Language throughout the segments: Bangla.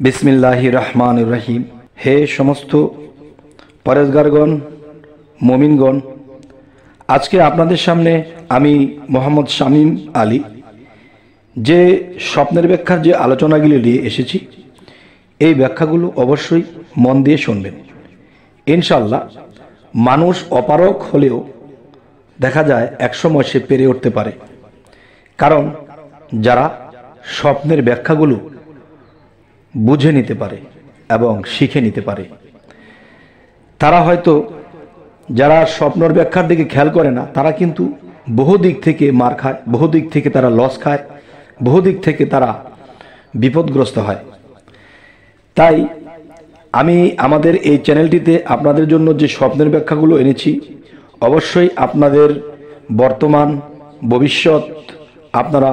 बिस्मिल्लाहिर रहमानिर रहीम। हे समस्त परेजगारगण मुमिनगण, आज के आपनादेर सामने आमी मोहम्मद शामीम आली जे स्वप्नेर व्याख्यार जे आलोचनागुलो निये एसेछि এই ব্যাখ্যাগুলো অবশ্যই মন দিয়ে শুনবেন। ইনশাআল্লাহ মানুষ অপারক হলেও দেখা যায় একসময় সে পেরে উঠতে পারে, কারণ যারা স্বপ্নের ব্যাখ্যাগুলো বুঝে নিতে পারে এবং শিখে নিতে পারে, তারা হয়তো যারা স্বপ্নের ব্যাখ্যার দিকে খেয়াল করে না তারা কিন্তু বহু দিক থেকে মার খায়, বহু দিক থেকে তারা লস খায়, বহু দিক থেকে তারা বিপদগ্রস্ত হয়। তাই আমি আমাদের এই চ্যানেলটিতে আপনাদের জন্য যে স্বপ্নের ব্যাখ্যাগুলো এনেছি, অবশ্যই আপনাদের বর্তমান ভবিষ্যৎ আপনারা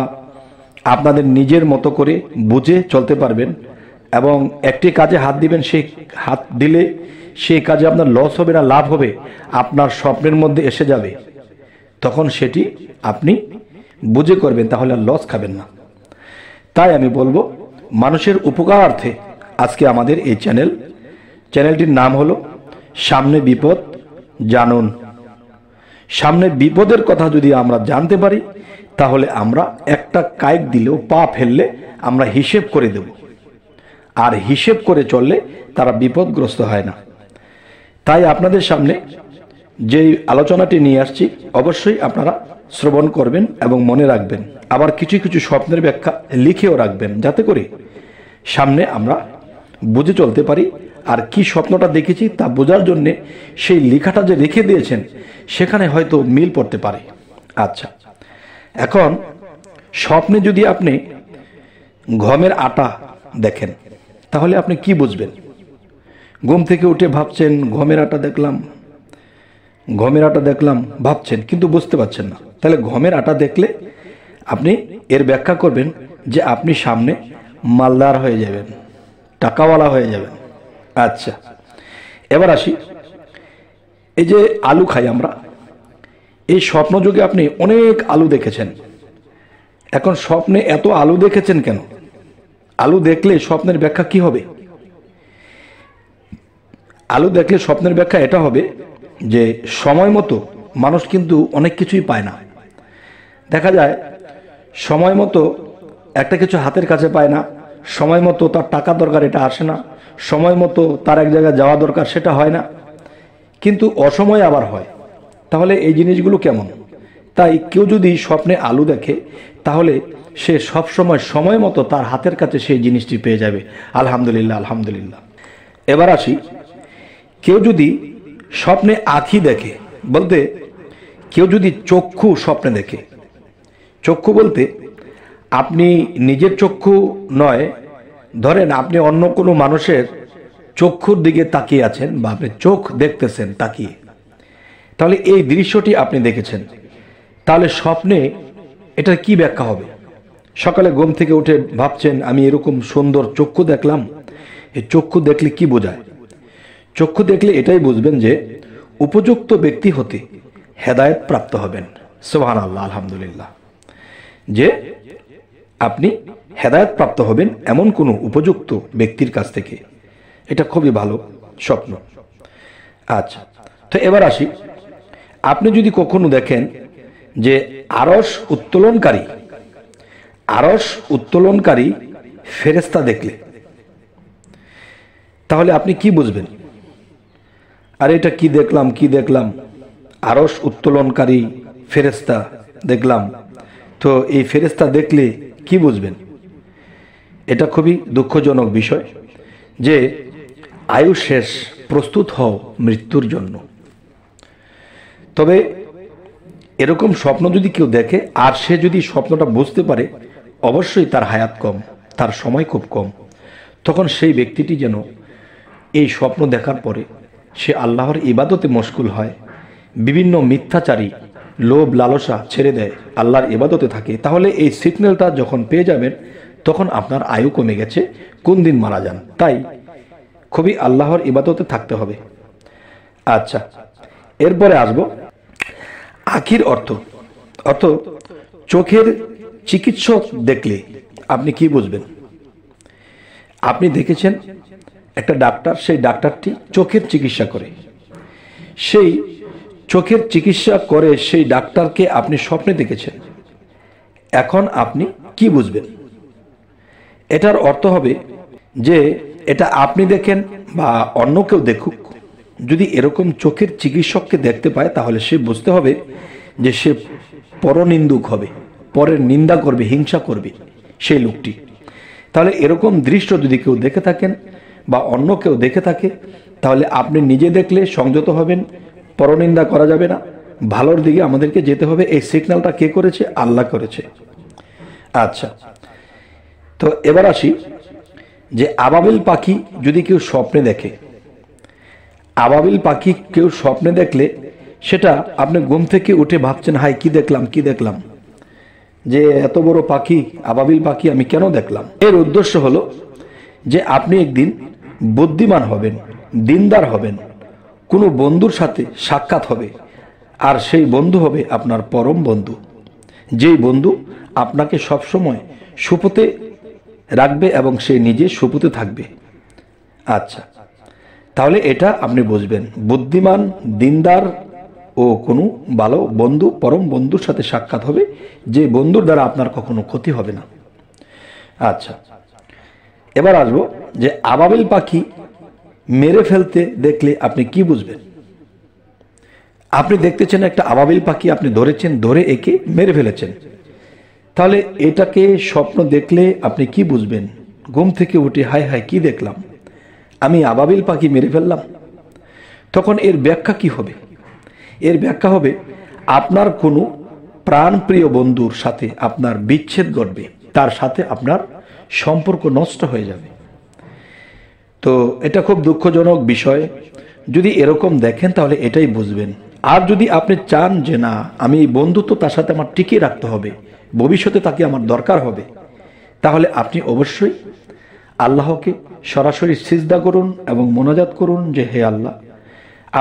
আপনাদের নিজের মতো করে বুঝে চলতে পারবেন এবং একটি কাজে হাত দিবেন, সেই হাত দিলে সেই কাজে আপনার লস হবে না লাভ হবে, আপনার স্বপ্নের মধ্যে এসে যাবে, তখন সেটি আপনি বুঝে করবেন, তাহলে আর লস খাবেন না। তাই আমি বলবো মানুষের উপকারার্থে আজকে আমাদের এই চ্যানেলটির নাম হলো সামনে বিপদ জানুন। সামনে বিপদের কথা যদি আমরা জানতে পারি তাহলে আমরা একটা কায়েক দিলেও পা ফেললে আমরা হিসেব করে দেব, আর হিসেব করে চললে তারা বিপদগ্রস্ত হয় না। তাই আপনাদের সামনে যেই আলোচনাটি নিয়ে আসছি অবশ্যই আপনারা শ্রবণ করবেন এবং মনে রাখবেন, আবার কিছু কিছু স্বপ্নের ব্যাখ্যা লিখেও রাখবেন, যাতে করে সামনে আমরা বুঝে চলতে পারি। আর কি স্বপ্নটা দেখেছি তা বোঝার জন্যে সেই লেখাটা যে রেখে দিয়েছেন সেখানে হয়তো মিল পড়তে পারে। আচ্ছা, এখন স্বপ্নে যদি আপনি গমের আটা দেখেন তাহলে আপনি কি বুঝবেন? ঘুম থেকে উঠে ভাবছেন গমের আটা দেখলাম ভাবছেন, কিন্তু বুঝতে পারছেন না। তাহলে গমের আটা দেখলে আপনি এর ব্যাখ্যা করবেন যে আপনি সামনে মালদার হয়ে যাবেন, টাকাওয়ালা হয়ে যাবেন। আচ্ছা, এবার আসি, এই যে আলু খাই আমরা, এই স্বপ্নযোগে আপনি অনেক আলু দেখেছেন। এখন স্বপ্নে এত আলু দেখেছেন কেন? আলু দেখলে স্বপ্নের ব্যাখ্যা কি হবে? আলু দেখলে স্বপ্নের ব্যাখ্যা এটা হবে যে সময় মতো মানুষ কিন্তু অনেক কিছুই পায় না। দেখা যায় সময় মতো একটা কিছু হাতের কাছে পায় না, সময় মতো তার টাকা দরকার এটা আসে না, সময় মতো তার এক জায়গায় যাওয়া দরকার সেটা হয় না, কিন্তু অসময়ে আবার হয়। তাহলে এই জিনিসগুলো কেমন? তাই কেউ যদি স্বপ্নে আলু দেখে তাহলে সে সব সময় মতো তার হাতের কাছে সেই জিনিসটি পেয়ে যাবে। আলহামদুলিল্লাহ, আলহামদুলিল্লাহ। এবার আসি, কেউ যদি স্বপ্নে আঁখি দেখে, বলতে কেউ যদি চক্ষু স্বপ্নে দেখে, চক্ষু বলতে আপনি নিজের চক্ষু নয়, ধরেন আপনি অন্য কোনো মানুষের চক্ষুর দিকে তাকিয়ে আছেন বা আপনি চোখ দেখতেছেন তাকিয়ে, তাহলে এই দৃশ্যটি আপনি দেখেছেন, তাহলে স্বপ্নে এটার কি ব্যাখ্যা হবে? সকালে ঘুম থেকে উঠে ভাবছেন আমি এরকম সুন্দর চক্ষু দেখলাম, এই চক্ষু দেখলে কি বোঝায়? চক্ষু দেখলে এটাই বুঝবেন যে উপযুক্ত ব্যক্তি হতে হেদায়েত প্রাপ্ত হবেন। সুবহানাল্লাহ, আলহামদুলিল্লাহ। যে আপনি হেদায়েত প্রাপ্ত হবেন এমন কোনো উপযুক্ত ব্যক্তির কাছ থেকে, এটা খুবই ভালো স্বপ্ন। আচ্ছা, তো এবার আসি, আপনি যদি কখনো দেখেন যে আরশ উত্তোলনকারী ফেরেশতা দেখলে, তাহলে আপনি কি বুঝবেন? আর এটা কি দেখলাম আরশ উত্তোলনকারী ফেরেশতা দেখলাম, তো এই ফেরেশতা দেখলে কি বুঝবেন? এটা খুবই দুঃখজনক বিষয় যে আয়ু শেষ, প্রস্তুত হও মৃত্যুর জন্য। তবে এরকম স্বপ্ন যদি কেউ দেখে আর সে যদি স্বপ্নটা বুঝতে পারে, অবশ্যই তার হায়াত কম, তার সময় খুব কম, তখন সেই ব্যক্তিটি যেন এই স্বপ্ন দেখার পরে সে আল্লাহর ইবাদতে মশগুল হয়, বিভিন্ন মিথ্যাচারী লোভ লালসা ছেড়ে দেয়, আল্লাহর ইবাদতে থাকে। তাহলে এই সিগন্যালটা যখন পেয়ে যাবেন তখন আপনার আয়ু কমে গেছে, কোন দিন মারা যান। তাই খুবই আল্লাহর ইবাদতে থাকতে হবে। আচ্ছা, এরপরে আসবো আখির অর্থ। চোখের চিকিৎসক দেখলে আপনি কি বুঝবেন? আপনি দেখেছেন একটা ডাক্তার, সেই ডাক্তারটি চোখের চিকিৎসা করে, সেই চোখের চিকিৎসা করে সেই ডাক্তারকে আপনি স্বপ্নে দেখেছেন। এখন আপনি কি বুঝবেন? এটার অর্থ হবে যে এটা আপনি দেখেন বা অন্য কেউ দেখুক, যদি এরকম চোখের চিকিৎসককে দেখতে পায় তাহলে সে বুঝতে হবে যে সে পরনিন্দুক হবে, পরের নিন্দা করবে, হিংসা করবে সেই লোকটি। তাহলে এরকম দৃশ্য যদি কেউ দেখে থাকেন বা অন্য কেউ দেখে থাকে, তাহলে আপনি নিজে দেখলে সংযত হবেন, পরনিন্দা করা যাবে না, ভালোর দিকে আমাদেরকে যেতে হবে। এই সিগন্যালটা কে করেছে? আল্লাহ করেছে। আচ্ছা, তো এবার আসি যে আবাবিল পাখি যদি কেউ স্বপ্নে দেখে, আবাবিল পাখি কেউ স্বপ্নে দেখলে সেটা আপনি ঘুম থেকে উঠে ভাবছেন, হাই কি দেখলাম, কি দেখলাম, যে এত বড় পাখি, আবাবিল পাখি আমি কেন দেখলাম? এর উদ্দেশ্য হলো যে আপনি একদিন বুদ্ধিমান হবেন, দিনদার হবেন, কোনো বন্ধুর সাথে সাক্ষাৎ হবে, আর সেই বন্ধু হবে আপনার পরম বন্ধু, যেই বন্ধু আপনাকে সবসময় সুপথে রাখবে এবং সে নিজে সুপথে থাকবে। আচ্ছা, তাহলে এটা আপনি বুঝবেন, বুদ্ধিমান, দিনদার ও কোনো ভালো বন্ধু, পরম বন্ধুর সাথে সাক্ষাৎ হবে, যে বন্ধুর দ্বারা আপনার কখনো ক্ষতি হবে না। আচ্ছা, এবার আসবো যে আবাবিল পাখি মেরে ফেলতে দেখলে আপনি কি বুঝবেন? আপনি দেখতেছেন একটা আবাবিল পাখি, আপনি ধরেছেন, ধরে একে মেরে ফেলেছেন, তাহলে এটাকে স্বপ্ন দেখলে আপনি কি বুঝবেন? ঘুম থেকে উঠে হায় হায় কি দেখলাম, আমি আবাবিল পাখি মেরে ফেললাম। তখন এর ব্যাখ্যা কি হবে? এর ব্যাখ্যা হবে আপনার কোনো প্রাণপ্রিয় বন্ধুর সাথে আপনার বিচ্ছেদ ঘটবে, তার সাথে আপনার সম্পর্ক নষ্ট হয়ে যাবে। তো এটা খুব দুঃখজনক বিষয়। যদি এরকম দেখেন তাহলে এটাই বুঝবেন। আর যদি আপনি চান যে না, আমি এই বন্ধুত্ব তার সাথে আমার টিকিয়ে রাখতে হবে, ভবিষ্যতে তাকে আমার দরকার হবে, তাহলে আপনি অবশ্যই আল্লাহকে সরাসরি সিজদা করুন এবং মোনাজাত করুন যে হে আল্লাহ,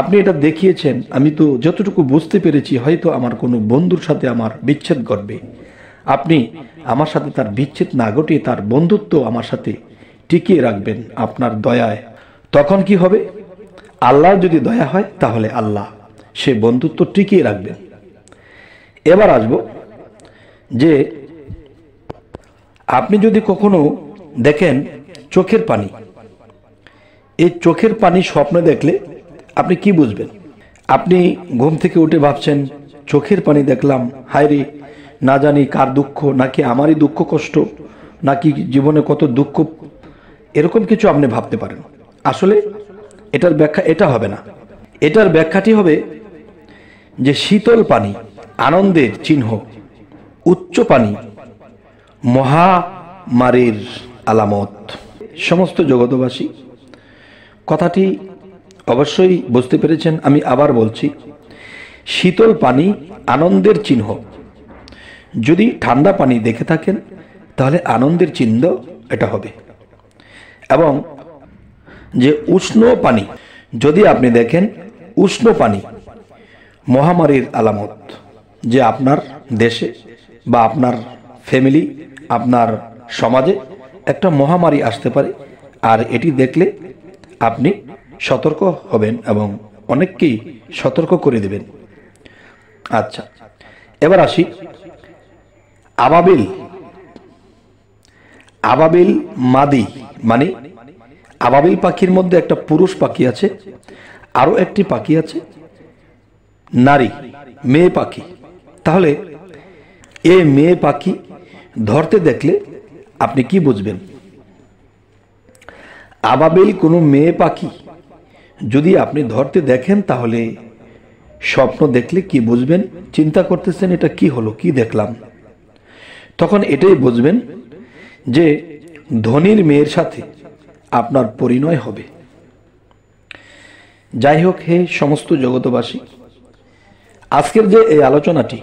আপনি এটা দেখিয়েছেন, আমি তো যতটুকু বুঝতে পেরেছি হয়তো আমার কোনো বন্ধুর সাথে আমার বিচ্ছেদ ঘটবে, আপনি আমার সাথে তার বিচ্ছেদ না ঘটিয়ে তার বন্ধুত্ব আমার সাথে টিকিয়ে রাখবেন আপনার দয়ায়। তখন কি হবে? আল্লাহর যদি দয়া হয় তাহলে আল্লাহ সে বন্ধুত্ব টিকিয়ে রাখবেন। এবার আসব যে আপনি যদি কখনো দেখেন চোখের পানি, এই চোখের পানি স্বপ্নে দেখলে আপনি কি বুঝবেন? আপনি ঘুম থেকে উঠে ভাবছেন চোখের পানি দেখলাম, হায় রে, না জানি কার দুঃখ, নাকি আমারই দুঃখ কষ্ট, নাকি জীবনে কত দুঃখ, এরকম কিছু আপনি ভাবতে পারেন। আসলে এটার ব্যাখ্যা এটা হবে না। এটার ব্যাখ্যাটি হবে যে শীতল পানি আনন্দের চিহ্ন, উচ্চ পানি মহামারীর আলামত। সমস্ত জগতবাসী কথাটি অবশ্যই বুঝতে পেরেছেন। আমি আবার বলছি, শীতল পানি আনন্দের চিহ্ন। যদি ঠান্ডা পানি দেখে থাকেন তাহলে আনন্দের চিহ্ন এটা হবে। এবং যে উষ্ণ পানি যদি আপনি দেখেন, উষ্ণ পানি মহামারীর আলামত, যে আপনার দেশে বা আপনার ফ্যামিলি, আপনার সমাজে একটা মহামারী আসতে পারে, আর এটি দেখলে আপনি সতর্ক হবেন এবং অনেককেই সতর্ক করে দেবেন। আচ্ছা, এবার আসি আবাবিল। আবাবিল মাদি মানে আবাবিল পাখির মধ্যে একটা পুরুষ পাখি আছে, আরো একটি পাখি আছে নারী, মেয়ে পাখি। তাহলে এই মেয়ে পাখি ধরতে দেখলে আপনি কি বুঝবেন? আবাবিল কোনো মেয়ে পাখি যদি আপনি ধরতে দেখেন তাহলে স্বপ্ন দেখলে কি বুঝবেন? চিন্তা করতেছেন এটা কি হলো, কি দেখলাম। তখন এটাই বুঝবেন যে ধনীর মেয়ের সাথে আপনার পরিণয় হবে। যাই হোক, হে সমস্ত জগতবাসী, আজকের যে এই আলোচনাটি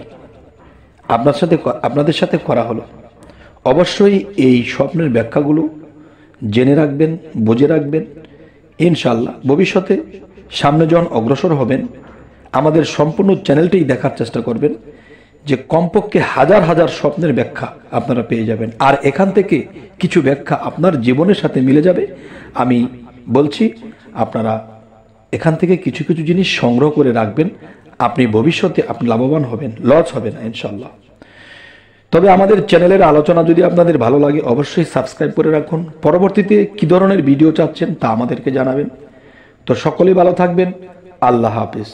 আপনাদের সাথে করা হলো, অবশ্যই এই স্বপ্নের ব্যাখ্যাগুলো জেনে রাখবেন, বুঝে রাখবেন। ইনশাআল্লাহ ভবিষ্যতে সামনে যখন অগ্রসর হবেন আমাদের সম্পূর্ণ চ্যানেলটি দেখার চেষ্টা করবেন, যে কমপক্ষে হাজার হাজার স্বপ্নের ব্যাখ্যা আপনারা পেয়ে যাবেন, আর এখান থেকে কিছু ব্যাখ্যা আপনার জীবনের সাথে মিলে যাবে। আমি বলছি আপনারা এখান থেকে কিছু কিছু জিনিস সংগ্রহ করে রাখবেন, আপনি ভবিষ্যতে আপনি লাভবান হবেন, লস হবে না ইনশাল্লাহ। তবে আমাদের চ্যানেলের আলোচনা যদি আপনাদের ভালো লাগে অবশ্যই সাবস্ক্রাইব করে রাখুন। পরবর্তীতে কী ধরনের ভিডিও চাচ্ছেন তা আমাদেরকে জানাবেন। তো সকলেই ভালো থাকবেন। আল্লাহ হাফিজ।